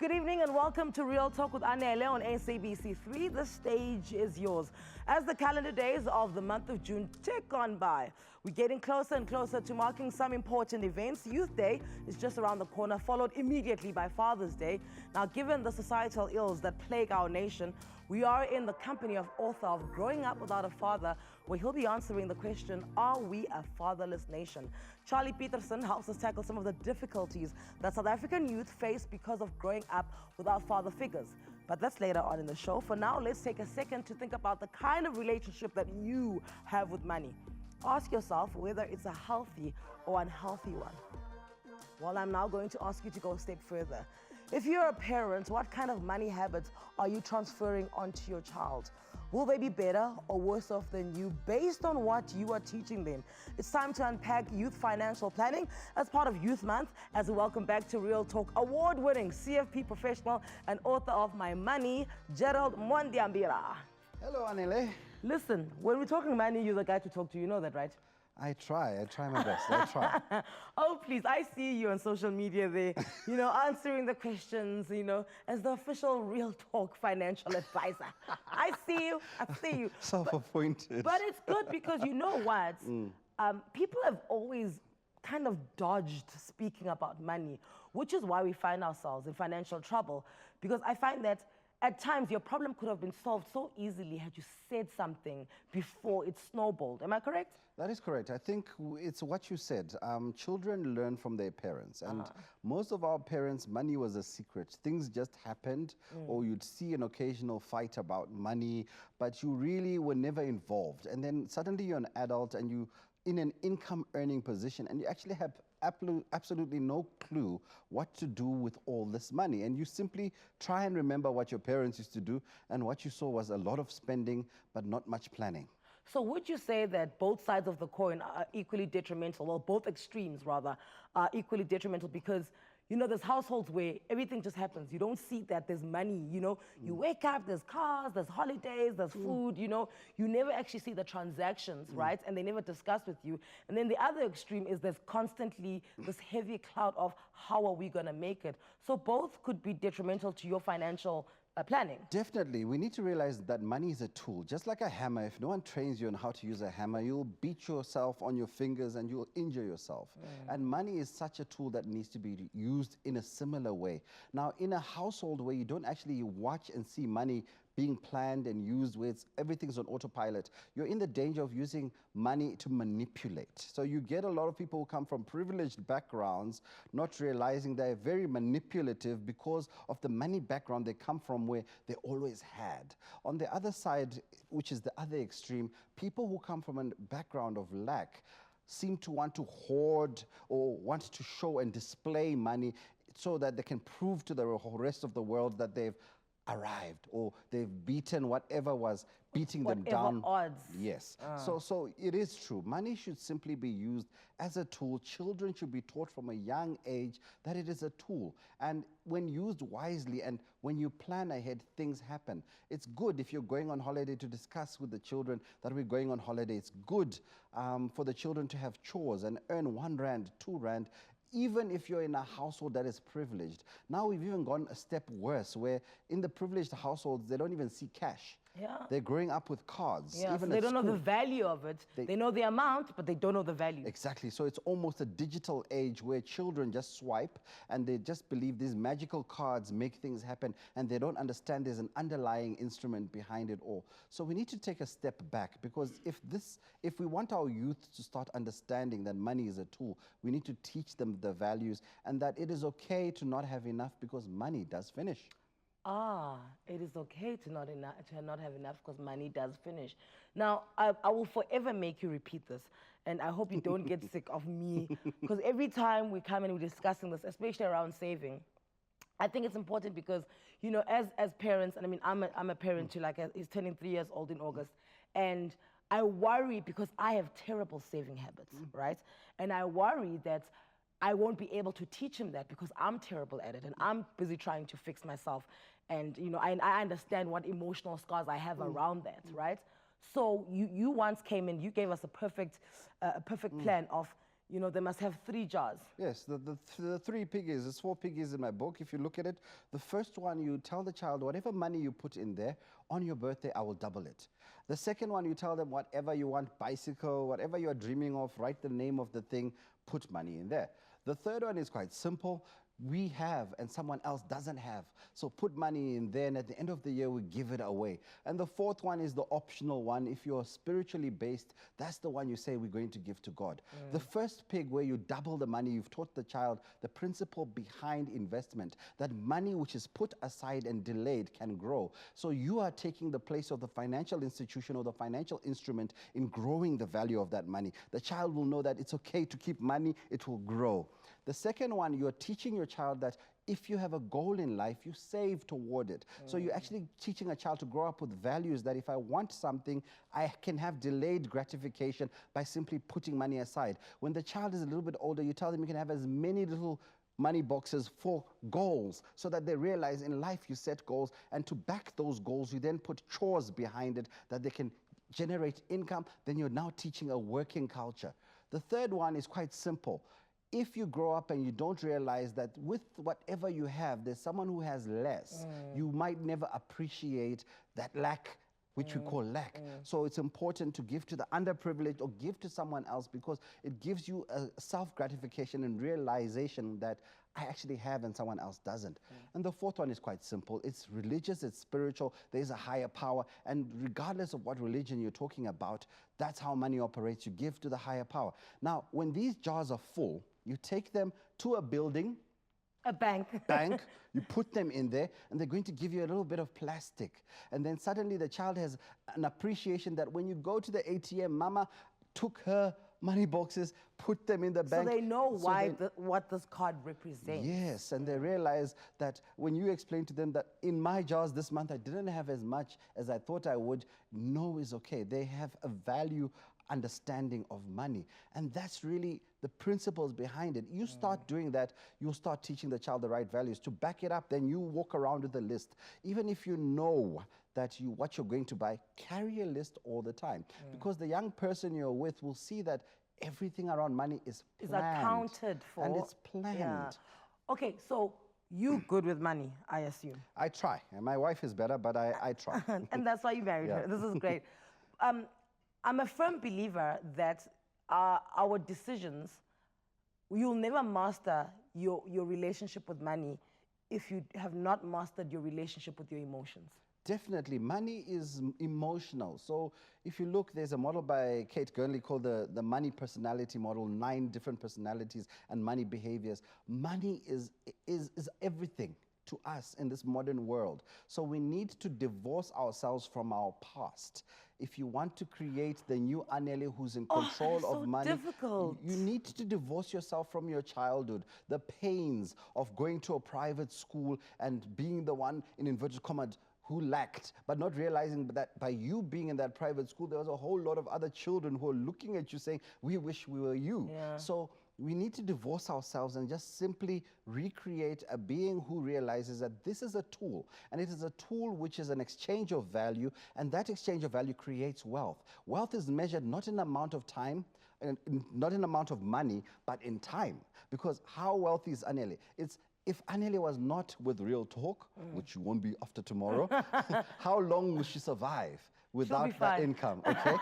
Good evening and welcome to Real Talk with Anele on SABC 3. The stage is yours. As the calendar days of the month of June tick on by, we're getting closer and closer to marking some important events. Youth Day is just around the corner, followed immediately by Father's Day. Now, given the societal ills that plague our nation, we are in the company of author of Growing Up Without a Father, where he'll be answering the question, are we a fatherless nation? Charley Pietersen helps us tackle some of the difficulties that South African youth face because of growing up without father figures. But that's later on in the show. For now, let's take a second to think about the kind of relationship that you have with money. Ask yourself whether it's a healthy or unhealthy one. Well, I'm now going to ask you to go a step further. If you're a parent, what kind of money habits are you transferring onto your child? Will they be better or worse off than you based on what you are teaching them? It's time to unpack youth financial planning as part of Youth Month, as we welcome back to Real Talk award-winning CFP professional and author of My Money, Gerald Mwandiambira. Hello, Anele. Listen, when we're talking money, you're the guy to talk to. You know that, right? I try my best. I try. Oh, please, I see you on social media there, answering the questions, as the official Real Talk financial advisor. I see you. Self-appointed. But it's good because you know what? People have always kind of dodged speaking about money, which is why we find ourselves in financial trouble. Because I find that at times, your problem could have been solved so easily had you said something before it snowballed. Am I correct? That is correct. I think it's what you said. Children learn from their parents. And most of our parents, money was a secret. Things just happened, or you'd see an occasional fight about money, but you really were never involved. And then suddenly you're an adult and you in an income-earning position, and you actually have absolutely no clue what to do with all this money. And you simply try and remember what your parents used to do, and what you saw was a lot of spending, but not much planning. So would you say that both sides of the coin are equally detrimental, well, both extremes, rather, are equally detrimental? Because there's households where everything just happens. You don't see that there's money, You wake up, there's cars, there's holidays, there's food, You never actually see the transactions, right? And they never discuss with you. And then the other extreme is there's constantly this heavy cloud of how are we going to make it? So both could be detrimental to your financial planning. Definitely. We need to realize that money is a tool. Just like a hammer, if no one trains you on how to use a hammer, you'll beat yourself on your fingers and you'll injure yourself. And money is such a tool that needs to be used in a similar way. Now, in a household where you don't actually watch and see money being planned and used, where everything's on autopilot, you're in the danger of using money to manipulate. So you get a lot of people who come from privileged backgrounds not realizing they're very manipulative because of the money background they come from, where they always had. On the other side, which is the other extreme, people who come from a background of lack seem to want to hoard or want to show and display money so that they can prove to the rest of the world that they've arrived or they've beaten whatever was beating them down. Odds. Yes. So it is true. Money should simply be used as a tool. Children should be taught from a young age that it is a tool. And when used wisely and when you plan ahead, things happen. It's good if you're going on holiday to discuss with the children that we're going on holiday. It's good for the children to have chores and earn 1 rand, 2 rand, even if you're in a household that is privileged. Now we've even gone a step worse, where in the privileged households, they don't even see cash. Yeah. They're growing up with cards. Yeah, even so they don't know the value of it. They know the amount, but they don't know the value. Exactly. So it's almost a digital age where children just swipe and they just believe these magical cards make things happen, and they don't understand there's an underlying instrument behind it all. So we need to take a step back, because if we want our youth to start understanding that money is a tool, we need to teach them the values and that it is okay to not have enough because money does finish. It is okay to not have enough because money does finish. Now, I will forever make you repeat this, and I hope you don't get sick of me, because every time we come and we're discussing this, especially around saving, I think it's important because, as parents, and I mean, I'm a parent too, he's turning 3 years old in August, and I worry because I have terrible saving habits, right? And I worry that I won't be able to teach him that because I'm terrible at it and I'm busy trying to fix myself. And, I understand what emotional scars I have around that, right? So you once came in, you gave us a perfect plan of, you know, they must have 3 jars. Yes, the 3 piggies, there's 4 piggies in my book. If you look at it, the first one, you tell the child, whatever money you put in there, on your birthday, I will double it. The second one, you tell them whatever you want, bicycle, whatever you're dreaming of, write the name of the thing, put money in there. The third one is quite simple. We have and someone else doesn't have. So put money in there, and at the end of the year, we give it away. And the fourth one is the optional one. If you're spiritually based, that's the one you say we're going to give to God. The first pig, where you double the money, you've taught the child the principle behind investment, that money which is put aside and delayed can grow. So you are taking the place of the financial institution or the financial instrument in growing the value of that money. The child will know that it's okay to keep money, it will grow. The second one, you're teaching your child that if you have a goal in life, you save toward it. So you're actually teaching a child to grow up with values that if I want something, I can have delayed gratification by simply putting money aside. When the child is a little bit older, you tell them you can have as many little money boxes for goals, so that they realize in life you set goals, and to back those goals, you then put chores behind it that they can generate income. Then you're now teaching a working culture. The third one is quite simple. If you grow up and you don't realize that with whatever you have, there's someone who has less, you might never appreciate that lack, which we call lack. So it's important to give to the underprivileged or give to someone else, because it gives you a self-gratification and realization that I actually have and someone else doesn't. And the fourth one is quite simple. It's religious, it's spiritual, there's a higher power, and regardless of what religion you're talking about, that's how money operates. You give to the higher power. Now, when these jars are full, you take them to a building, a bank, you put them in there, and they're going to give you a little bit of plastic. And then suddenly the child has an appreciation that when you go to the ATM, Mama took her money boxes, put them in the bank. So they know what this card represents. Yes, and they realize that when you explain to them that in my jars this month I didn't have as much as I thought I would, no is okay. They have a value understanding of money. And that's really the principles behind it. You start doing that, you'll start teaching the child the right values. To back it up, then you walk around with a list. Even if you know that what you're going to buy, carry a list all the time. Because the young person you're with will see that everything around money is planned. Is accounted for. And it's planned. Yeah. Okay, so you good with money, I assume. I try. And my wife is better, but I try. And that's why you married her. This is great. I'm a firm believer that our decisions, you'll never master your relationship with money if you have not mastered your relationship with your emotions. Definitely. Money is emotional. So if you look, there's a model by Kate Gurnley called the money personality model, 9 different personalities and money behaviors. Money is everything to us in this modern world. So we need to divorce ourselves from our past. If you want to create the new Anele who's in control of money, you need to divorce yourself from your childhood, the pains of going to a private school and being the one, in inverted commas, who lacked, but not realizing that by you being in that private school, there was a whole lot of other children who are looking at you saying, we wish we were you. Yeah. So we need to divorce ourselves and just simply recreate a being who realizes that this is a tool, and it is a tool which is an exchange of value, and that exchange of value creates wealth. Wealth is measured not in amount of time, and not in amount of money, but in time. Because how wealthy is Anele? If Anele was not with Real Talk, which won't be after tomorrow, how long will she survive without that income? Okay,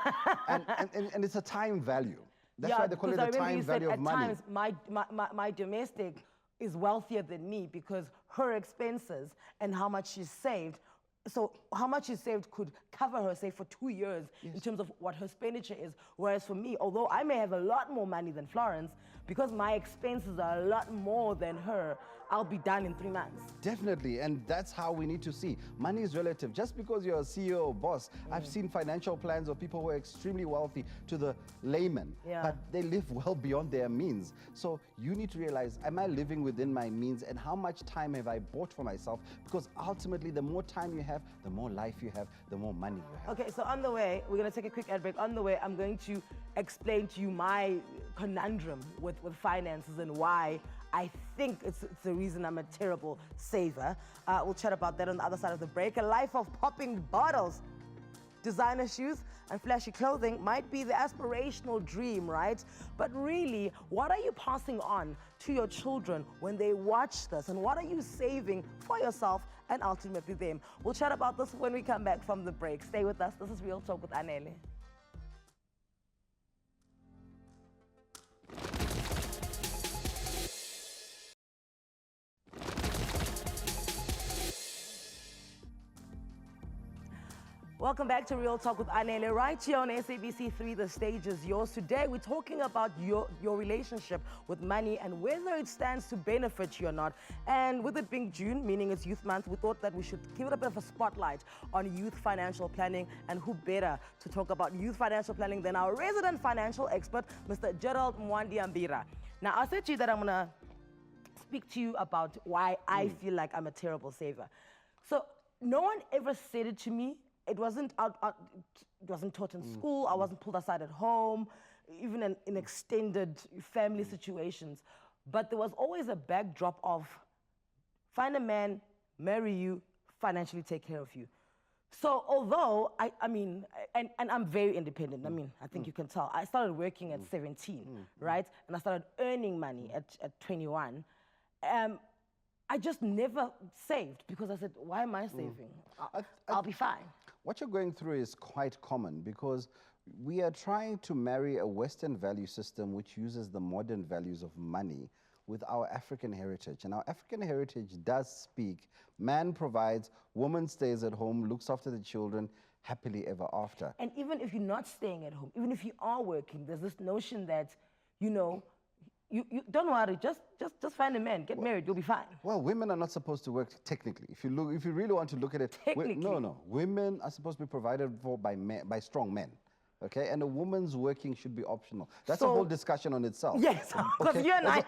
and it's a time value. That's why they call it the time value of money. At times, my domestic is wealthier than me because her expenses and how much she's saved. So how much she saved could cover her, say, for 2 years in terms of what her expenditure is. Whereas for me, although I may have a lot more money than Florence, because my expenses are a lot more than her, I'll be done in 3 months. Definitely, and that's how we need to see. Money is relative. Just because you're a CEO or boss, I've seen financial plans of people who are extremely wealthy to the layman, but they live well beyond their means. So you need to realize, am I living within my means, and how much time have I bought for myself? Because ultimately, the more time you have, the more life you have, the more money you have. Okay, so on the way, we're going to take a quick ad break. On the way, I'm going to explain to you my conundrum with finances and why I think it's the reason I'm a terrible saver. We'll chat about that on the other side of the break. A life of popping bottles. Designer shoes and flashy clothing might be the aspirational dream, right? But really, what are you passing on to your children when they watch this? And what are you saving for yourself and ultimately them? We'll chat about this when we come back from the break. Stay with us. This is Real Talk with Anele. Welcome back to Real Talk with Anele, right here on SABC 3, the stage is yours. Today we're talking about your relationship with money and whether it stands to benefit you or not. And with it being June, meaning it's Youth Month, we thought that we should give it a bit of a spotlight on youth financial planning, and who better to talk about youth financial planning than our resident financial expert, Mr. Gerald Mwandiambira. Now, I said to you that I'm going to speak to you about why I feel like I'm a terrible saver. So no one ever said it to me. It wasn't it wasn't taught in school. I wasn't pulled aside at home, even in extended family situations. But there was always a backdrop of find a man, marry you, financially take care of you. So although I mean, and I'm very independent. I mean, I think you can tell. I started working at 17, right? And I started earning money at 21. I just never saved because I said, why am I saving? I'll be fine. What you're going through is quite common because we are trying to marry a Western value system which uses the modern values of money with our African heritage. And our African heritage does speak, man provides, woman stays at home, looks after the children, happily ever after. And even if you're not staying at home, even if you are working, there's this notion that, you know, you don't worry, just find a man, get married, you'll be fine. Well, women are not supposed to work technically. If you really want to look at it, technically. No. Women are supposed to be provided for by strong men. Okay, and a woman's working should be optional. That's a whole discussion on itself. Yes, because you and I.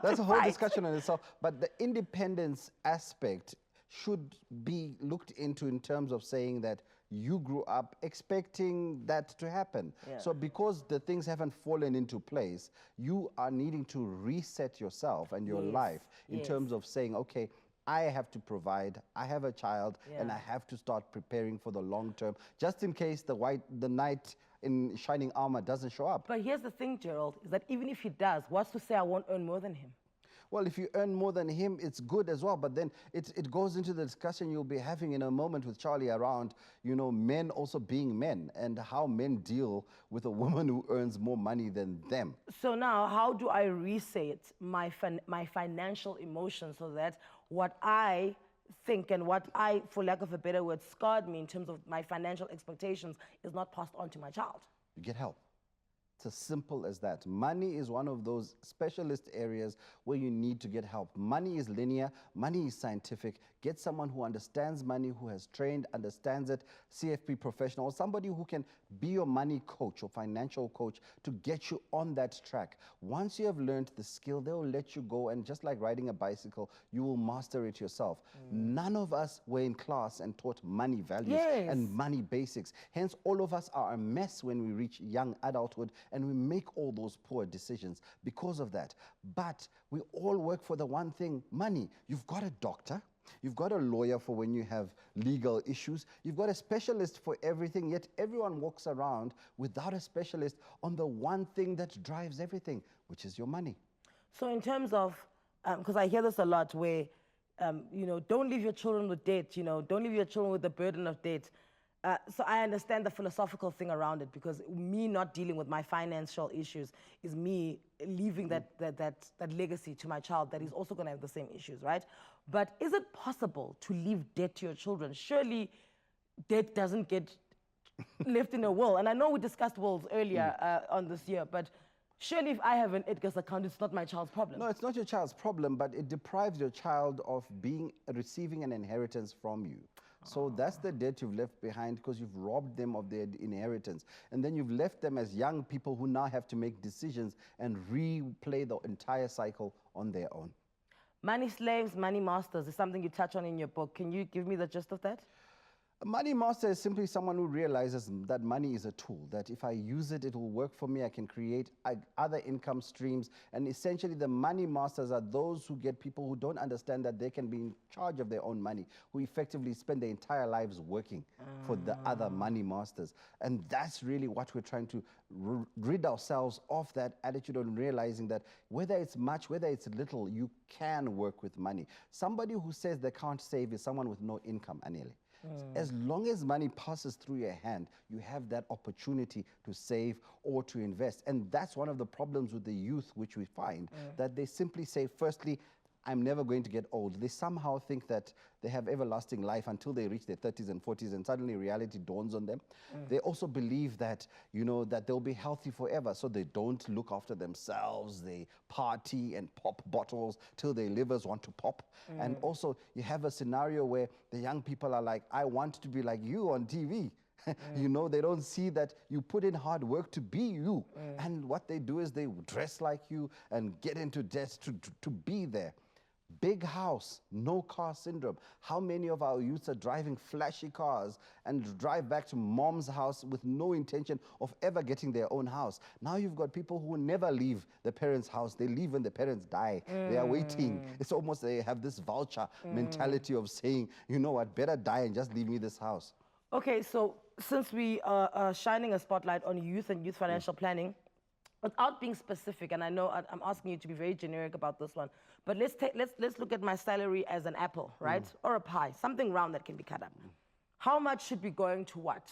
That's a whole discussion on itself. But the independence aspect should be looked into in terms of saying that you grew up expecting that to happen. Yeah. So because the things haven't fallen into place, you are needing to reset yourself and your life in terms of saying, okay, I have to provide, I have a child, and I have to start preparing for the long term, just in case the knight in shining armor doesn't show up. But here's the thing, Gerald, is that even if he does, what's to say I won't earn more than him? Well, if you earn more than him, it's good as well. But then it goes into the discussion you'll be having in a moment with Charley around, you know, men also being men and how men deal with a woman who earns more money than them. So now, how do I reset my financial emotions so that what I think and what I, for lack of a better word, scarred me in terms of my financial expectations is not passed on to my child? You get help. It's as simple as that. Money is one of those specialist areas where you need to get help. Money is linear, money is scientific. Get someone who understands money, who has trained, understands it, CFP professional, or somebody who can be your money coach or financial coach to get you on that track. Once you have learned the skill, they will let you go, and just like riding a bicycle, you will master it yourself. None of us were in class and taught money values and money basics. Hence, all of us are a mess when we reach young adulthood, and we make all those poor decisions because of that. But we all work for the one thing, money. You've got a doctor, you've got a lawyer for when you have legal issues, you've got a specialist for everything, yet everyone walks around without a specialist on the one thing that drives everything, which is your money. So in terms of, because I hear this a lot where, you know, don't leave your children with debt, you know, don't leave your children with the burden of debt. So I understand the philosophical thing around it, because me not dealing with my financial issues is me leaving that legacy to my child that is also going to have the same issues, right? But is it possible to leave debt to your children? Surely debt doesn't get left in a will. And I know we discussed wills earlier on this year, but surely if I have an Edgar's account, it's not my child's problem. No, it's not your child's problem, but it deprives your child of receiving an inheritance from you. So that's the debt you've left behind, because you've robbed them of their inheritance. And then you've left them as young people who now have to make decisions and replay the entire cycle on their own. Money slaves, money masters is something you touch on in your book. Can you give me the gist of that? A money master is simply someone who realizes that money is a tool, that if I use it, it will work for me. I can create other income streams. And essentially, the money masters are those who get people who don't understand that they can be in charge of their own money, who effectively spend their entire lives working for the other money masters. And that's really what we're trying to rid ourselves of, that attitude on realizing that whether it's much, whether it's little, you can work with money. Somebody who says they can't save is someone with no income, Anele. As long as money passes through your hand, you have that opportunity to save or to invest. And that's one of the problems with the youth, which we find, that they simply say, firstly, I'm never going to get old. They somehow think that they have everlasting life until they reach their 30s and 40s, and suddenly reality dawns on them. They also believe that, you know, that they'll be healthy forever, so they don't look after themselves. They party and pop bottles till their livers want to pop. And also, you have a scenario where the young people are like, I want to be like you on TV. You know, they don't see that you put in hard work to be you. And what they do is they dress like you and get into debt to be there. Big house, no car syndrome. How many of our youths are driving flashy cars and drive back to mom's house with no intention of ever getting their own house? Now you've got people who never leave the parents' house. They leave when the parents die. They are waiting. It's almost they have this vulture mentality of saying, you know what, better die and just leave me this house. Okay, so since we are shining a spotlight on youth and youth financial planning, without being specific, and I know I'm asking you to be very generic about this one, but let's look at my salary as an apple, right? Or a pie, something round that can be cut up. How much should be going to what?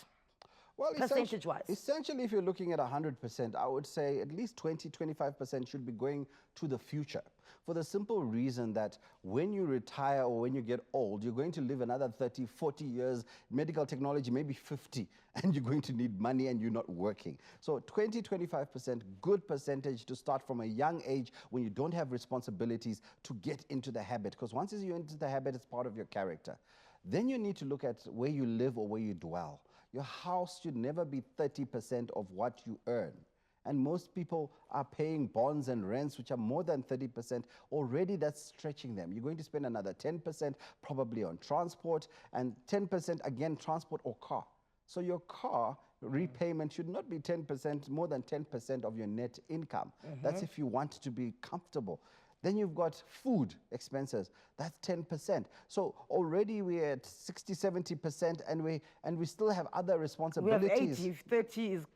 Well, percentage-wise. Essentially, if you're looking at 100%, I would say at least 20-25% should be going to the future. For the simple reason that when you retire or when you get old, you're going to live another 30, 40 years, medical technology, maybe 50, and you're going to need money and you're not working. So 20-25%, good percentage to start from a young age when you don't have responsibilities to get into the habit. Because once you're into the habit, it's part of your character. Then you need to look at where you live or where you dwell. Your house should never be 30% of what you earn. And most people are paying bonds and rents, which are more than 30%. Already that's stretching them. You're going to spend another 10% probably on transport, and 10% again, transport or car. So your car repayment should not be 10%, more than 10% of your net income. That's if you want to be comfortable. Then you've got food expenses. That's 10%. So already we're at 60, 70%, and we still have other responsibilities. We have 80. 30 is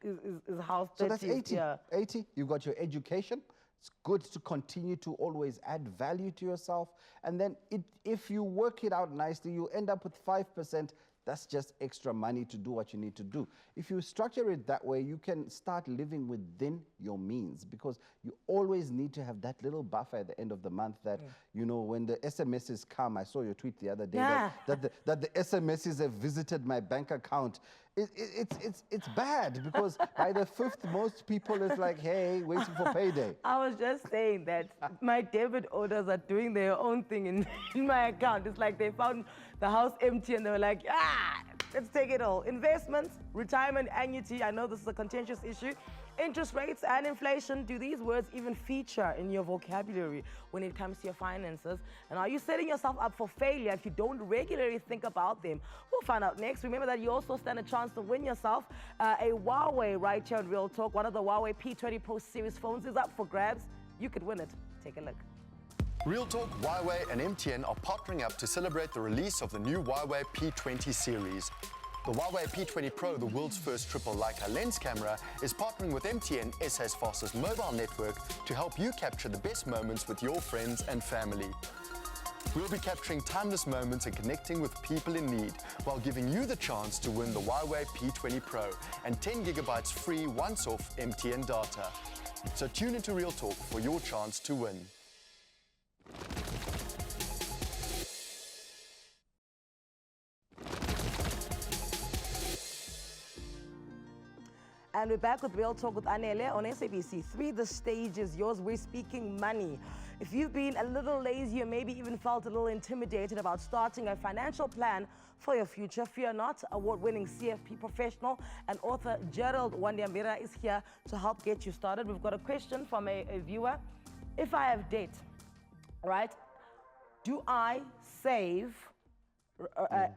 house. 30 so that's 80. Yeah. 80. You've got your education. It's good to continue to always add value to yourself. And then if you work it out nicely, you end up with 5%. That's just extra money to do what you need to do. If you structure it that way, you can start living within your means, because you always need to have that little buffer at the end of the month that, you know, when the SMSs come, I saw your tweet the other day that the SMSs have visited my bank account. It's bad, because by the 5th, most people is like, hey, waiting for payday. I was just saying that my debit orders are doing their own thing in my account. It's like they found the house empty and they were like, let's take it all. Investments, retirement, annuity. I know this is a contentious issue. Interest rates and inflation. Do these words even feature in your vocabulary when it comes to your finances? And are you setting yourself up for failure if you don't regularly think about them? We'll find out next. Remember that you also stand a chance to win yourself a Huawei right here on Real Talk. One of the Huawei P20 Pro series phones is up for grabs. You could win it. Take a look. Real Talk, Huawei and MTN are partnering up to celebrate the release of the new Huawei P20 series. The Huawei P20 Pro, the world's first triple Leica lens camera, is partnering with MTN, SA's fastest mobile network, to help you capture the best moments with your friends and family. We'll be capturing timeless moments and connecting with people in need, while giving you the chance to win the Huawei P20 Pro and 10 gigabytes free once-off MTN data. So tune into Real Talk for your chance to win. And we're back with Real Talk with Anele on SABC 3. The stage is yours. We're speaking money. If you've been a little lazy or maybe even felt a little intimidated about starting a financial plan for your future, fear not. Award-winning CFP professional and author Gerald Mwandiambira is here to help get you started. We've got a question from a viewer. If I have debt, right, do I save,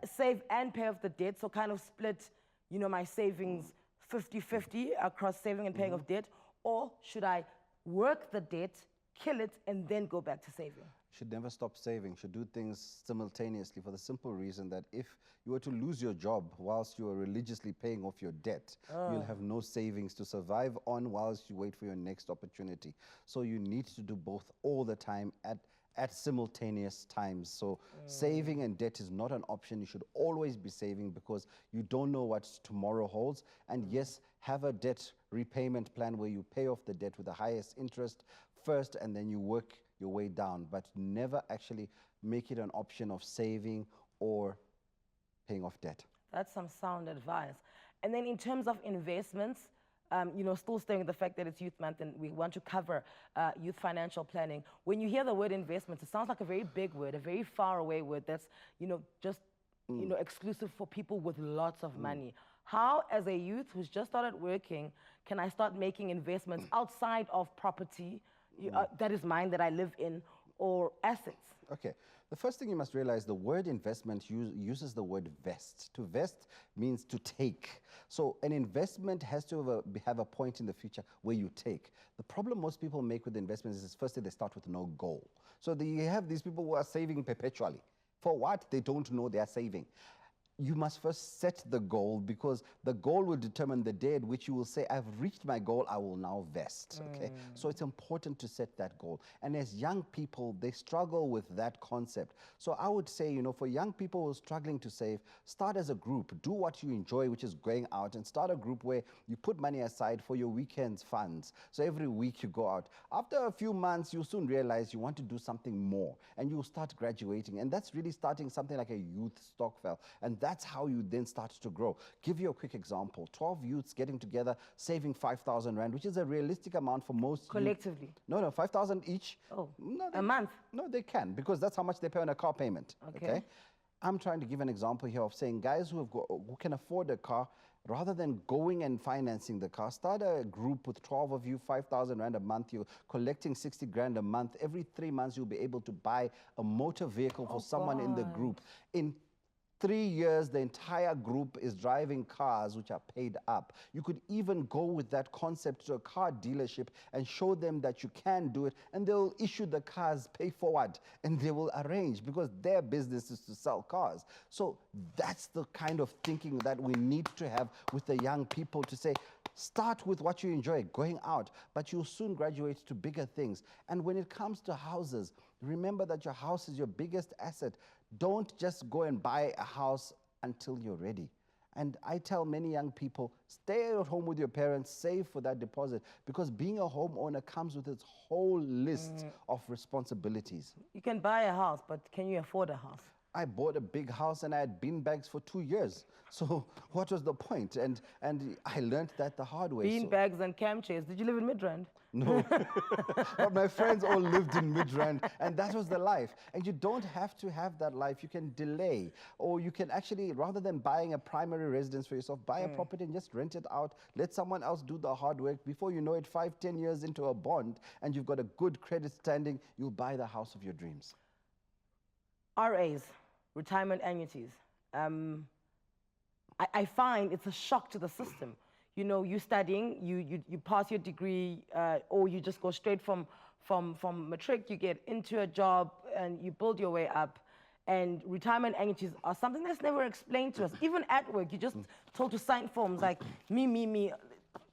save and pay off the debt, so kind of split, you know, my savings 50-50 across saving and paying off debt, or should I work the debt, kill it, and then go back to saving? Should never stop saving, should do things simultaneously for the simple reason that if you were to lose your job whilst you are religiously paying off your debt, you'll have no savings to survive on whilst you wait for your next opportunity. So you need to do both all the time at simultaneous times. So saving and debt is not an option. You should always be saving because you don't know what tomorrow holds. And yes, have a debt repayment plan where you pay off the debt with the highest interest first and then you work your way down, but never actually make it an option of saving or paying off debt. That's some sound advice. And then in terms of investments, you know, still staying with the fact that it's Youth Month and we want to cover youth financial planning. When you hear the word investments, it sounds like a very big word, a very far away word that's, you know, just, you know, exclusive for people with lots of money. How, as a youth who's just started working, can I start making investments outside of property that is mine, that I live in, or assets? Okay. The first thing you must realize, the word investment uses the word vest. To vest means to take. So an investment has to have a point in the future where you take. The problem most people make with investments is firstly they start with no goal. So you have these people who are saving perpetually. For what? They don't know they are saving. You must first set the goal, because the goal will determine the day at which you will say, I've reached my goal, I will now vest, okay? So it's important to set that goal. And as young people, they struggle with that concept. So I would say, you know, for young people who are struggling to save, start as a group. Do what you enjoy, which is going out, and start a group where you put money aside for your weekends funds. So every week you go out. After a few months, you'll soon realize you want to do something more, and you'll start graduating. And that's really starting something like a youth stokvel. And that's how you then start to grow. Give you a quick example. 12 youths getting together, saving 5,000 Rand, which is a realistic amount for most Collectively? No, 5,000 each. Oh, no, a month? No, they can, because that's how much they pay on a car payment. Okay. I'm trying to give an example here of saying guys who can afford a car, rather than going and financing the car, start a group with 12 of you, 5,000 Rand a month. You're collecting 60 grand a month. Every 3 months, you'll be able to buy a motor vehicle for someone in the group. In 3 years, the entire group is driving cars which are paid up. You could even go with that concept to a car dealership and show them that you can do it, and they'll issue the cars pay forward, and they will arrange, because their business is to sell cars. So that's the kind of thinking that we need to have with the young people, to say, start with what you enjoy, going out, but you'll soon graduate to bigger things. And when it comes to houses, remember that your house is your biggest asset. Don't just go and buy a house until you're ready. And I tell many young people, stay at home with your parents, save for that deposit, because being a homeowner comes with its whole list of responsibilities. You can buy a house, but can you afford a house? I bought a big house and I had bean bags for 2 years. So what was the point? And I learned that the hard way. Bean bags and camp chairs. Did you live in Midrand? No, but my friends all lived in Midrand, and that was the life. And you don't have to have that life. You can delay, or you can actually, rather than buying a primary residence for yourself, buy a property and just rent it out. Let someone else do the hard work. Before you know it, 5-10 years into a bond, and you've got a good credit standing, you'll buy the house of your dreams. RAs, retirement annuities. I find it's a shock to the system. You know, you're studying, you pass your degree, or you just go straight from matric, you get into a job and you build your way up. And retirement annuities are something that's never explained to us. Even at work, you're just told to sign forms like me.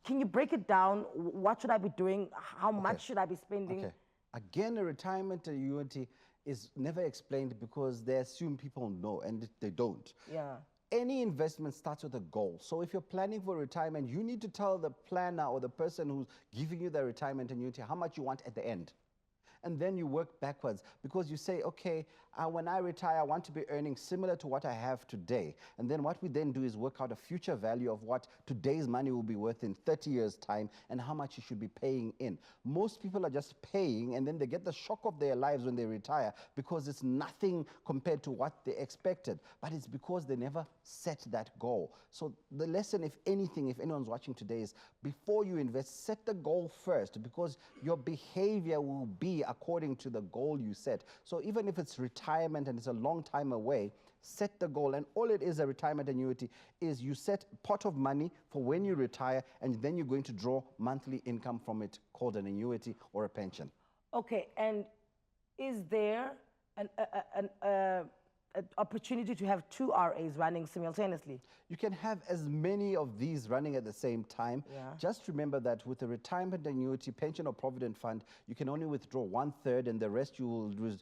Can you break it down? What should I be doing? How much should I be spending? Okay. Again, a retirement annuity is never explained because they assume people know, and they don't. Yeah. Any investment starts with a goal. So if you're planning for retirement, you need to tell the planner or the person who's giving you the retirement annuity how much you want at the end. And then you work backwards, because you say, okay, when I retire, I want to be earning similar to what I have today. And then what we then do is work out a future value of what today's money will be worth in 30 years' time and how much you should be paying in. Most people are just paying, and then they get the shock of their lives when they retire, because it's nothing compared to what they expected. But it's because they never set that goal. So the lesson, if anything, if anyone's watching today, is before you invest, set the goal first, because your behavior will be according to the goal you set. So even if it's retirement retirement and it's a long time away, set the goal. And all it is, a retirement annuity, is you set a pot of money for when you retire, and then you're going to draw monthly income from it, called an annuity or a pension. Okay, and is there an opportunity to have two RAs running simultaneously? You can have as many of these running at the same time. Yeah. Just remember that with a retirement annuity, pension or provident fund, you can only withdraw 1/3, and the rest you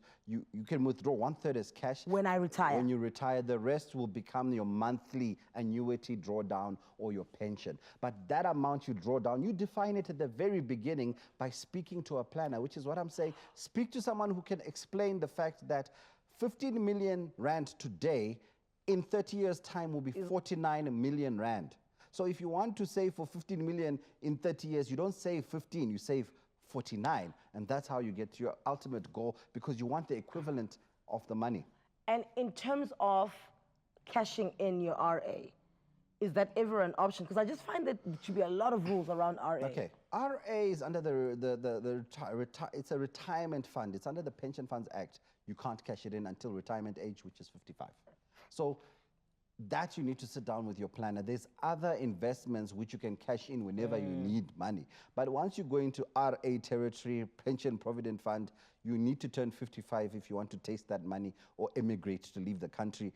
can withdraw 1/3 as cash. When I retire. When you retire, the rest will become your monthly annuity drawdown or your pension. But that amount you draw down, you define it at the very beginning by speaking to a planner, which is what I'm saying. Speak to someone who can explain the fact that 15 million rand today, in 30 years' time, will be 49 million rand. So if you want to save for 15 million in 30 years, you don't save 15, you save 49. And that's how you get to your ultimate goal, because you want the equivalent of the money. And in terms of cashing in your RA, is that ever an option? Because I just find that there should be a lot of rules around RA. Okay, RA is under it's a retirement fund. It's under the Pension Funds Act. You can't cash it in until retirement age, which is 55. So that you need to sit down with your planner. There's other investments which you can cash in whenever you need money. But once you go into RA territory, pension provident fund, you need to turn 55 if you want to taste that money or emigrate to leave the country,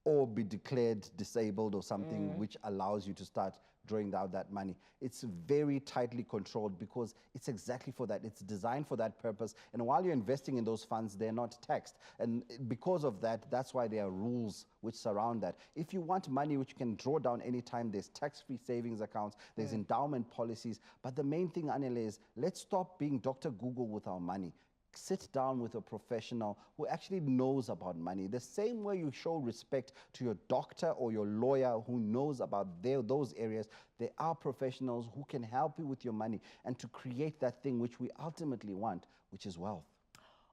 or be declared disabled or something which allows you to start drawing out that money. It's very tightly controlled because it's exactly for that. It's designed for that purpose. And while you're investing in those funds, they're not taxed. And because of that, that's why there are rules which surround that. If you want money which you can draw down anytime, there's tax-free savings accounts, there's endowment policies. But the main thing, Anele, is let's stop being Dr. Google with our money. Sit down with a professional who actually knows about money. The same way you show respect to your doctor or your lawyer who knows about those areas, there are professionals who can help you with your money and to create that thing which we ultimately want, which is wealth.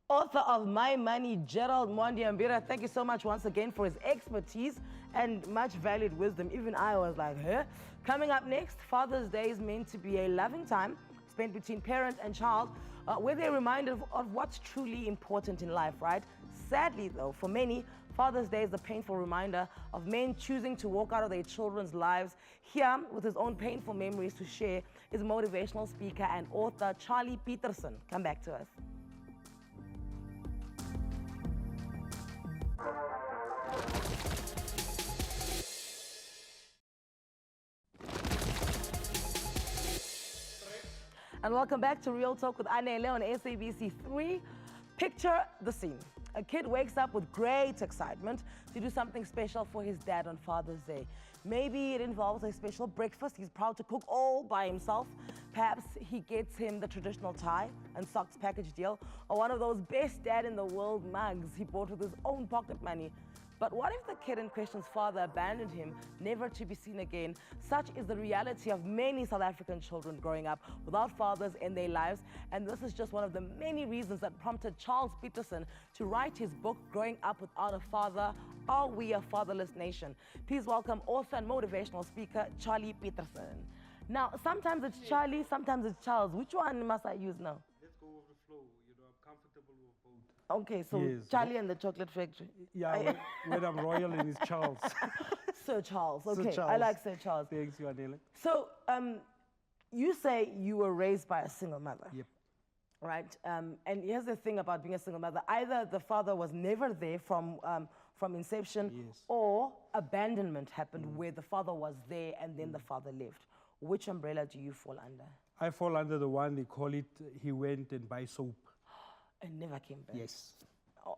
Author of My Money, Gerald Mwandiambira, thank you so much once again for his expertise and much valued wisdom. Even I was like, huh? Coming up next, Father's Day is meant to be a loving time spent between parent and child, where they're reminded of what's truly important in life, right? Sadly, though, for many, Father's Day is a painful reminder of men choosing to walk out of their children's lives. Here, with his own painful memories to share, is motivational speaker and author Charley Pietersen. Come back to us. And welcome back to Real Talk with Anele on SABC 3. Picture the scene. A kid wakes up with great excitement to do something special for his dad on Father's Day. Maybe it involves a special breakfast he's proud to cook all by himself. Perhaps he gets him the traditional tie and socks package deal, or one of those best dad in the world mugs he bought with his own pocket money. But what if the kid in question's father abandoned him, never to be seen again? Such is the reality of many South African children growing up without fathers in their lives. And this is just one of the many reasons that prompted Charles Pietersen to write his book, Growing Up Without a Father, Are We a Fatherless Nation? Please welcome author and motivational speaker, Charley Pietersen. Now, sometimes it's Charlie, sometimes it's Charles. Which one must I use now? Let's go with the flow. You know, I'm comfortable with both. Okay, so Yes. Charlie and the Chocolate Factory. Yeah, when I'm royal and it's Charles. Sir Charles, Sir okay, I Charles. like Sir Charles. Thanks, you, Anele. So, you say you were raised by a single mother. Yep. Right? And here's the thing about being a single mother. Either the father was never there from inception, Yes. or abandonment happened where the father was there and then the father left. Which umbrella do you fall under? I fall under the one they call it, he went and buy soap. And never came back. Yes.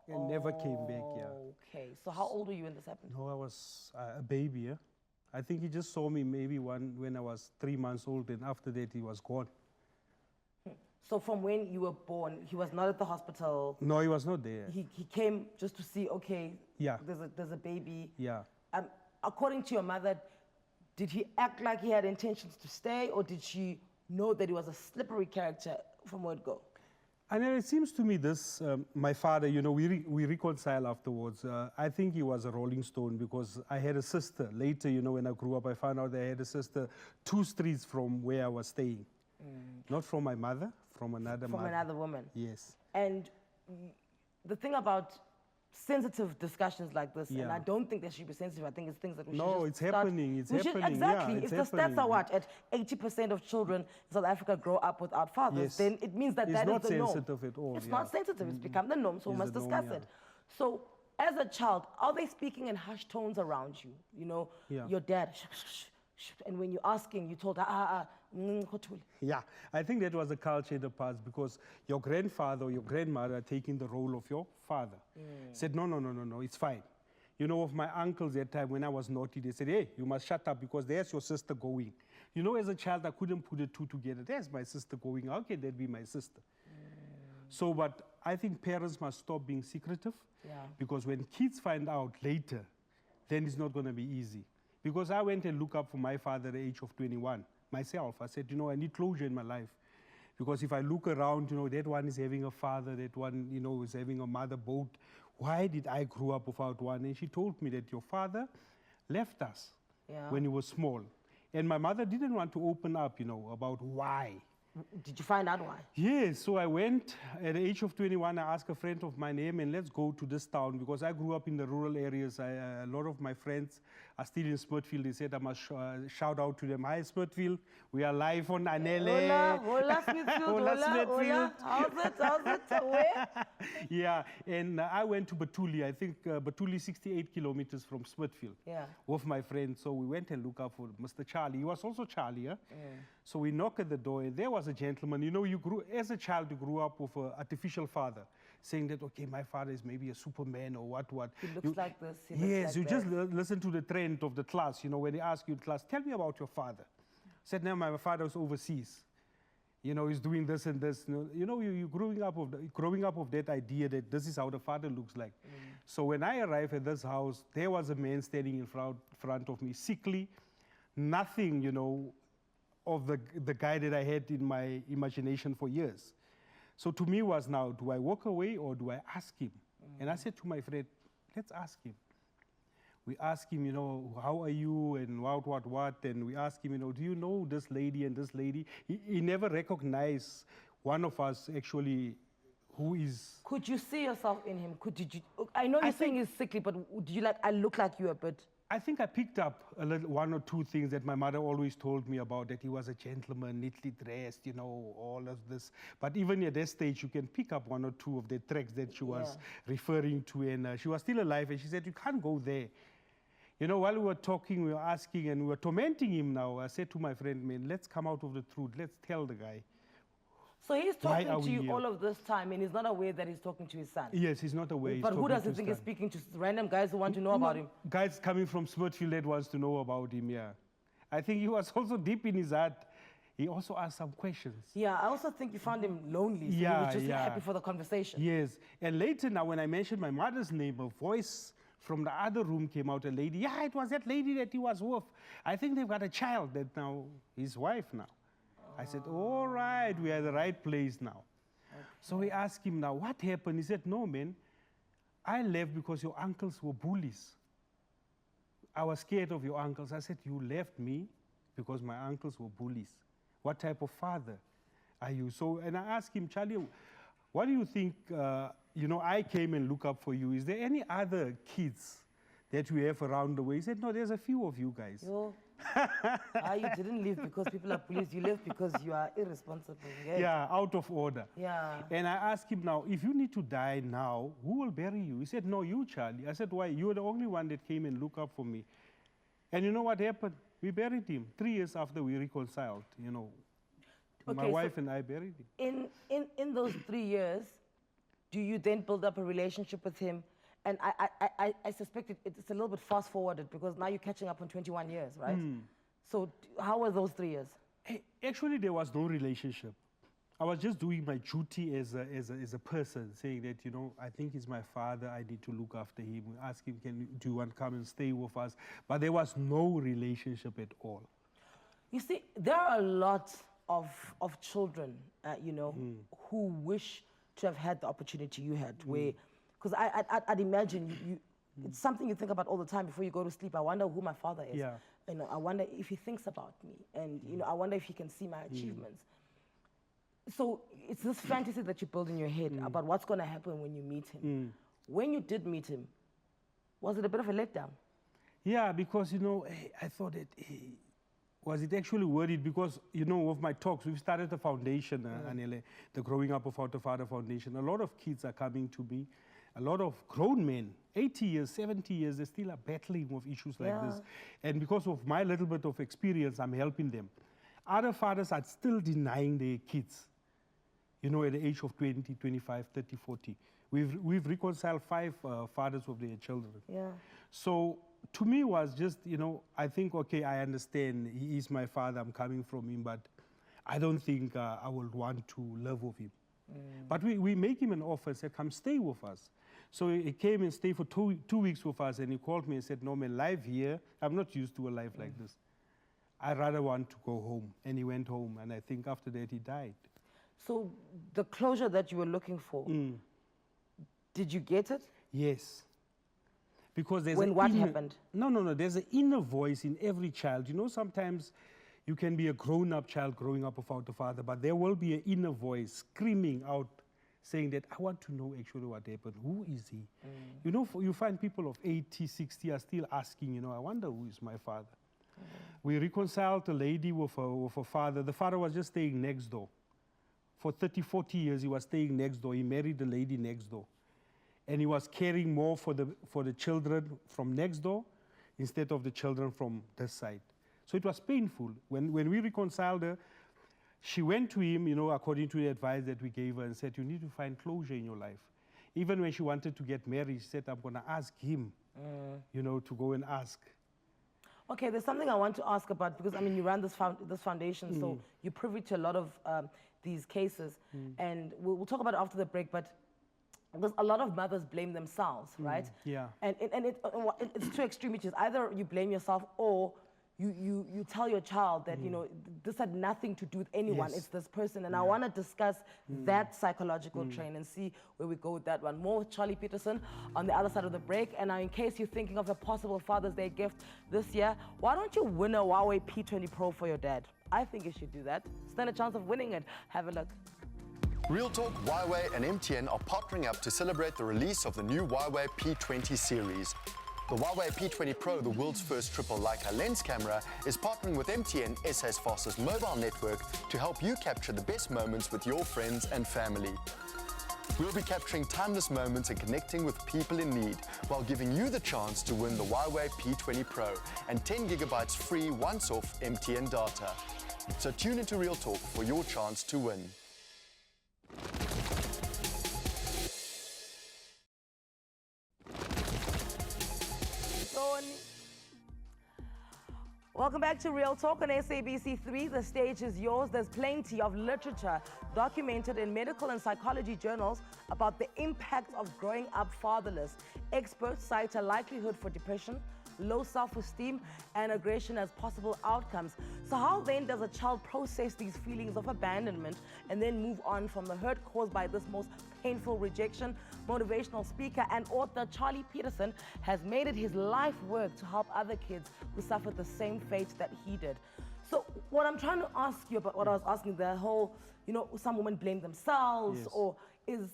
And never came back, yeah. Okay, so how old were you when this happened? No, I was a baby, yeah. I think he just saw me maybe when I was 3 months old, and after that he was gone. So from when you were born, he was not at the hospital. No, he was not there. He came just to see, okay, Yeah. there's a baby. Yeah. According to your mother, did he act like he had intentions to stay, or did she know that he was a slippery character from word go? And it seems to me this, my father, you know, we reconcile afterwards. I think he was a rolling stone because I had a sister. Later, you know, when I grew up, I found out that I had a sister 2 streets from where I was staying. Not from my mother, from another mother. From another woman. Yes. And the thing about sensitive discussions like this, and Yeah. I don't think they should be sensitive. I think it's things that we should No, just it's start- happening, it's we should- happening, Exactly. yeah, If it's the stats are happening. what, at 80% of children in South Africa grow up without fathers, Yes. then it means that It's that is not the norm. sensitive at all, It's yeah. not sensitive. It's become the norm, so we It's must the norm, discuss yeah. it. So, as a child, are they speaking in hushed tones around you? You know, Yeah. your dad, and when you're asking, you told her, Yeah, I think that was a culture in the past because your grandfather or your grandmother are taking the role of your father. Said, no, it's fine. You know, of my uncles that time when I was naughty, they said, hey, you must shut up because there's your sister going. You know, as a child, I couldn't put the two together. There's my sister going. How can that be my sister? So, but I think parents must stop being secretive because when kids find out later, then it's not going to be easy. Because I went and looked up for my father at the age of 21 myself. I said, you know, I need closure in my life. Because if I look around, you know, that one is having a father, that one, you know, is having a mother both. Why did I grow up without one? And she told me that your father left us when he was small. And my mother didn't want to open up, you know, about why. Did you find out why? Yes, so I went at the age of 21. I asked a friend of mine, hey, man, let's go to this town because I grew up in the rural areas. A lot of my friends are still in Smithfield. They said I must shout out to them. Hi, Smithfield. We are live on Anele. Hola, Smithfield. Hola. How's it? Where? Yeah, and I went to Batuli. I think Batuli 68 kilometers from Smithfield with my friend. So we went and looked up for Mr. Charley. He was also Charley, yeah? So we knocked at the door, and there was a gentleman. You know, as a child, you grew up with an artificial father, saying that, okay, my father is maybe a Superman or what. He looks like this. Yes, you like just listen to the trend of the class. You know, when they ask you in class, tell me about your father. Said, no, my father was overseas. You know, he's doing this and this. You know, you're growing up of that idea that this is how the father looks like. So when I arrived at this house, there was a man standing in front of me, sickly, nothing, you know, of the guy that I had in my imagination for years. So to me was now, do I walk away or do I ask him? And I said to my friend, let's ask him. We asked him, you know, how are you and what, and we asked him, you know, do you know this lady and this lady? He never recognized one of us actually who is... Could you see yourself in him? I know you're saying he's sickly, but do you like, I look like you a bit? I think I picked up one or two things that my mother always told me about, that he was a gentleman, neatly dressed, you know, all of this. But even at that stage, you can pick up one or two of the tracks that she was referring to. And she was still alive, and she said, you can't go there. You know, while we were talking, we were asking, and we were tormenting him now. I said to my friend, man, let's come out of the truth. Let's tell the guy. So he's talking to you all of this time, and he's not aware that he's talking to his son? Yes, he's not aware. But who does he think is speaking to? Random guys who want to know about him? Guys coming from Smithfield that wants to know about him, yeah. I think he was also deep in his heart. He also asked some questions. Yeah, I also think you found him lonely, so he was just happy for the conversation. Yes, and later now when I mentioned my mother's name, a voice from the other room came out, a lady. Yeah, it was that lady that he was with. I think they've got a child that now, his wife now. I said, all right, we are at the right place now. Okay. So we asked him now, what happened? He said, no, man, I left because your uncles were bullies. I was scared of your uncles. I said, you left me because my uncles were bullies. What type of father are you? So, and I asked him, Charlie, what do you think, you know, I came and looked up for you. Is there any other kids that you have around the way? He said, no, there's a few of you guys. Yo. You didn't leave because people are bullies. You left because you are irresponsible. Yeah, out of order. Yeah. And I asked him now, if you need to die now, who will bury you? He said, no, you, Charlie. I said, why? You were the only one that came and looked up for me. And you know what happened? We buried him 3 years after we reconciled, you know. Okay, my wife and I buried him. In those 3 years, do you then build up a relationship with him? And I suspect it's a little bit fast-forwarded because now you're catching up on 21 years, right? So how were those 3 years? Actually, there was no relationship. I was just doing my duty as a person, saying that, you know, I think he's my father, I need to look after him. We asked him, do you want to come and stay with us? But there was no relationship at all. You see, there are a lot of children, you know, who wish to have had the opportunity you had, where... Because I'd imagine it's something you think about all the time before you go to sleep. I wonder who my father is. Yeah. You know, I wonder if he thinks about me, and you know, I wonder if he can see my achievements. So it's this fantasy that you build in your head about what's going to happen when you meet him. When you did meet him, was it a bit of a letdown? Yeah, because, you know, I thought that, was it actually worth it? Because, you know, of my talks, we've started a foundation, Anele, the Growing Up Without a Father Foundation. A lot of kids are coming to me, a lot of grown men, 80 years, 70 years, they still are battling with issues like this. And because of my little bit of experience, I'm helping them. Other fathers are still denying their kids, you know, at the age of 20, 25, 30, 40. We've reconciled 5 fathers with their children. Yeah. So to me was just, you know, I think, okay, I understand he is my father, I'm coming from him, but I don't think I would want to live with him. But we make him an offer and said, come stay with us. So he came and stayed for two weeks with us, and he called me and said, no, man, life here, I'm not used to a life like this. I rather want to go home. And he went home, and I think after that he died. So the closure that you were looking for, did you get it? Yes. Because there's When what happened? No, there's an inner voice in every child. You know, sometimes you can be a grown-up child growing up without a father, but there will be an inner voice screaming out, saying that, I want to know actually what happened. Who is he? You know, you find people of 80, 60 are still asking, you know, I wonder who is my father. We reconciled a lady with her father. The father was just staying next door. For 30, 40 years, he was staying next door. He married the lady next door. And he was caring more for the children from next door instead of the children from this side. So it was painful. When we reconciled her, she went to him, you know, according to the advice that we gave her, and said, you need to find closure in your life. Even when she wanted to get married, she said, I'm going to ask him, you know, to go and ask. Okay, there's something I want to ask about, because, I mean, you run this foundation, so you're privy to a lot of these cases, and we'll talk about it after the break, but because a lot of mothers blame themselves, right? Yeah. And it's two extreme issues. Either you blame yourself, or you tell your child that, you know, this had nothing to do with anyone, Yes. it's this person. And I want to discuss that psychological train and see where we go with that one. More with Charley Pietersen on the other side of the break. And now, in case you're thinking of a possible Father's Day gift this year, why don't you win a Huawei P20 Pro for your dad? I think you should do that. Stand a chance of winning it. Have a look. Real Talk, Huawei and MTN are partnering up to celebrate the release of the new Huawei P20 series. The Huawei P20 Pro, the world's first triple Leica lens camera, is partnering with MTN, SA's fastest mobile network, to help you capture the best moments with your friends and family. We'll be capturing timeless moments and connecting with people in need, while giving you the chance to win the Huawei P20 Pro and 10 gigabytes free once-off MTN data. So tune into Real Talk for your chance to win. Welcome back to Real Talk on SABC 3. The stage is yours. There's plenty of literature documented in medical and psychology journals about the impact of growing up fatherless. Experts cite a likelihood for depression, low self-esteem, and aggression as possible outcomes. So how then does a child process these feelings of abandonment and then move on from the hurt caused by this most painful rejection? Motivational speaker and author Charley Pietersen has made it his life work to help other kids who suffered the same fate that he did. So what I'm trying to ask you about, what I was asking, the whole, you know, some women blame themselves, Yes. or is,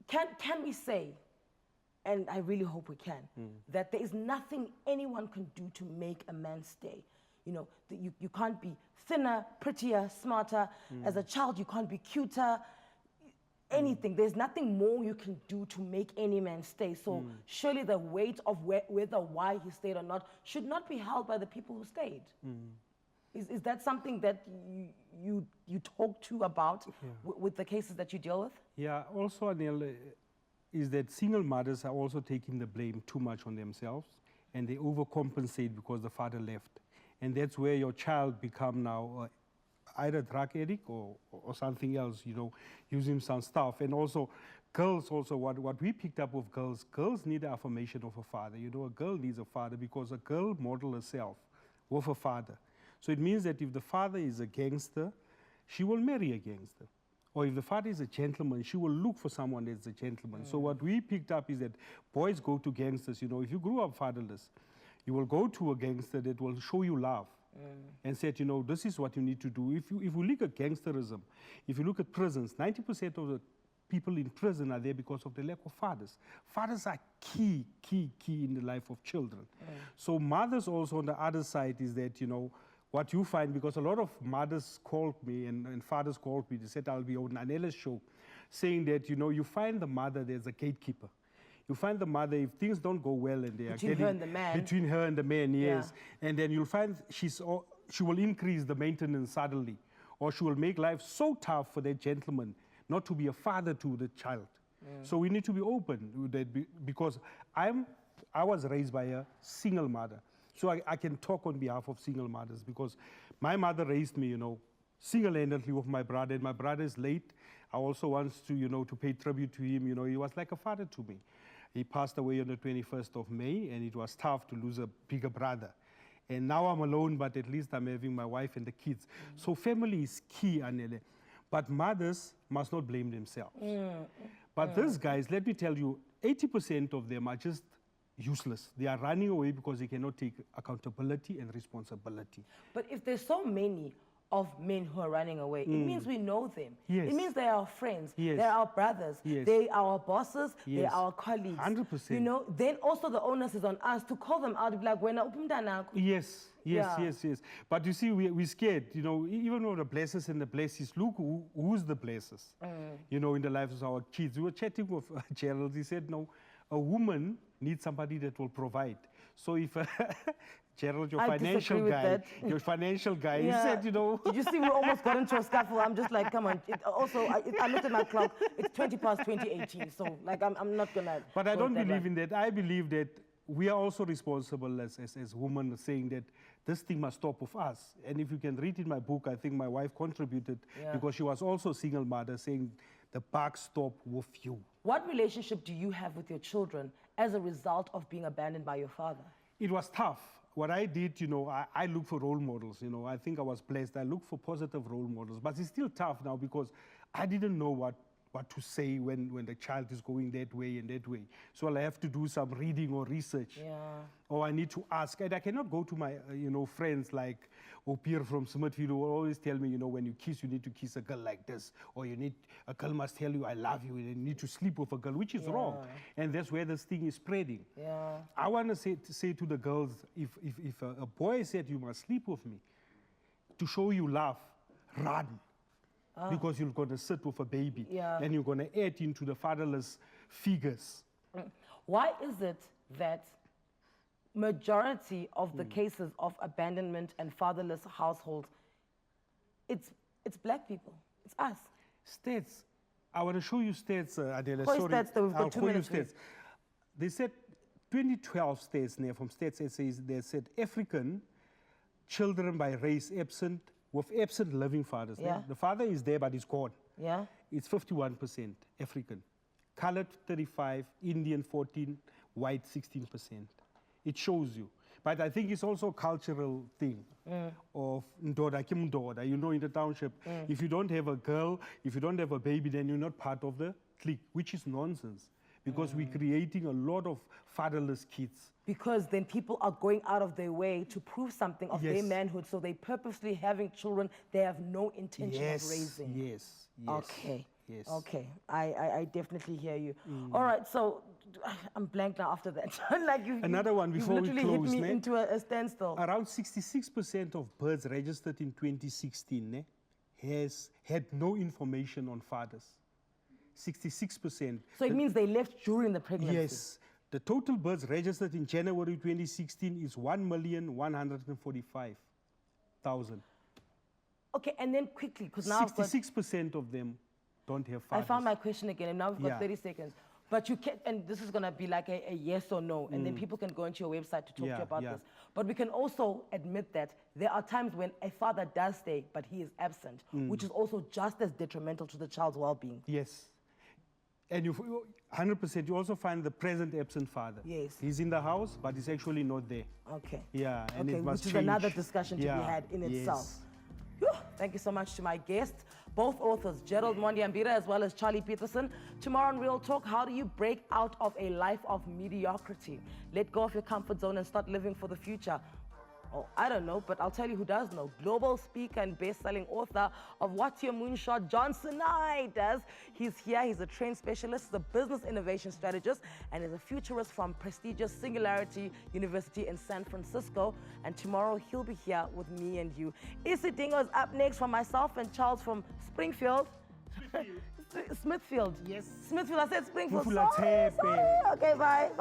can we say, and I really hope we can, that there is nothing anyone can do to make a man stay? You know, you can't be thinner, prettier, smarter. As a child, you can't be cuter. Anything. There's nothing more you can do to make any man stay. So surely the weight of whether why he stayed or not should not be held by the people who stayed. Is that something that you talk to about with the cases that you deal with? Yeah, also, Anil, is that single mothers are also taking the blame too much on themselves, and they overcompensate because the father left. And that's where your child become now either drug addict or something else, you know, using some stuff. And also, girls also, what we picked up with girls need the affirmation of a father. You know, a girl needs a father because a girl models herself with a father. So it means that if the father is a gangster, she will marry a gangster. Or if the father is a gentleman, she will look for someone that's a gentleman. So what we picked up is that boys go to gangsters. You know, if you grew up fatherless, you will go to a gangster that will show you love. And said, you know, this is what you need to do. If you look at gangsterism, if you look at prisons, 90% of the people in prison are there because of the lack of fathers. Fathers are key in the life of children. So mothers also on the other side is that, you know, what you find, because a lot of mothers called me and fathers called me, they said I'll be on Anela's show, saying that, you know, you find the mother, there's a gatekeeper. You find the mother, if things don't go well and they are Between her and the man. Between her and the man, yes. And then you'll find she will increase the maintenance suddenly, or she will make life so tough for that gentleman not to be a father to the child. So we need to be open with that, because I was raised by a single mother. So I can talk on behalf of single mothers, because my mother raised me, you know, single-handedly with my brother, and my brother is late. I also want to, you know, to pay tribute to him. You know, he was like a father to me. He passed away on the 21st of May, and it was tough to lose a bigger brother. And now I'm alone, but at least I'm having my wife and the kids. So family is key, Anele. But mothers must not blame themselves. But these guys, let me tell you, 80% of them are just useless. They are running away because they cannot take accountability and responsibility. But if there's so many of men who are running away, it means we know them. Yes. It means they are our friends. Yes. They're our brothers. Yes. They are our bosses. Yes. They're our colleagues. 100%. You know, then also the onus is on us to call them out and be like, "Wena upumntanakho." Yes. But you see, we're scared, you know, even though the blessers and the blesses, look who's the blessers, you know, in the lives of our kids. We were chatting with Gerald. He said, no, a woman needs somebody that will provide. So if Gerald, your financial guy, he said, you know. Did you see we almost got into a scuffle? I'm just like, come on. I looked at my clock. It's 20 past 2018. So, like, I'm not going to. But I don't believe in that. I believe that we are also responsible as women, saying that this thing must stop with us. And if you can read in my book, I think my wife contributed, because she was also a single mother, saying the buck stop with you. What relationship do you have with your children as a result of being abandoned by your father? It was tough. What I did, you know, I look for role models, you know. I think I was blessed. I look for positive role models. But it's still tough now, because I didn't know what to say when the child is going that way and that way. So I'll have to do some reading or research. Or I need to ask. And I cannot go to my, you know, friends like Opier from Smithfield, who will always tell me, you know, when you kiss, you need to kiss a girl like this. Or a girl must tell you, I love you, and you need to sleep with a girl, which is wrong. And that's where this thing is spreading. I want to say to the girls, if a boy said, you must sleep with me, to show you love, run. Because you're going to sit with a baby, and you're going to add into the fatherless figures. Why is it that majority of the cases of abandonment and fatherless households, it's black people, it's us? Stats. I want to show you stats, Adela. Sorry, stats that we've got 2 minutes. They said 2012 stats now from Stats SA, they said African children by race absent, with absent living fathers. The father is there, but he's gone. It's 51% African. Colored 35, Indian 14, white 16%. It shows you. But I think it's also a cultural thing of Ndoda, Kimdoda. You know, in the township, if you don't have a girl, if you don't have a baby, then you're not part of the clique, which is nonsense. Because we're creating a lot of fatherless kids. Because then people are going out of their way to prove something of their manhood, so they purposely having children they have no intention of raising. Yes. Okay. Okay. I definitely hear you. All right, so I'm blank now after that. Like Another one before we close. You literally hit me into a standstill. Around 66% of births registered in 2016 has had no information on fathers. 66%. So it means they left during the pregnancy? Yes. The total births registered in January 2016 is 1,145,000. Okay, and then quickly, because now 66% of them don't have fathers. I found my question again, and now we've got 30 seconds. But you can, and this is going to be like a yes or no, and then people can go into your website to talk to you about this. But we can also admit that there are times when a father does stay, but he is absent, which is also just as detrimental to the child's well-being. Yes. And 100%, you also find the present absent father. Yes. He's in the house, but he's actually not there. Okay. Yeah, and it must which is change. another discussion to be had in itself. Whew, thank you so much to my guests, both authors, Gerald Mwandiambira as well as Charley Pietersen. Tomorrow on Real Talk, how do you break out of a life of mediocrity? Let go of your comfort zone and start living for the future. Oh, I don't know, but I'll tell you who does know. Global speaker and best-selling author of What Your Moonshot, Johnson does. He's here. He's a trained specialist, he's a business innovation strategist, and is a futurist from prestigious Singularity University in San Francisco. And tomorrow he'll be here with me and you. Isidingo is up next from myself and Charles from Springfield. Smithfield. Yes. Smithfield. I said Springfield. Mufula Sorry, Tepe. sorry. Okay, bye.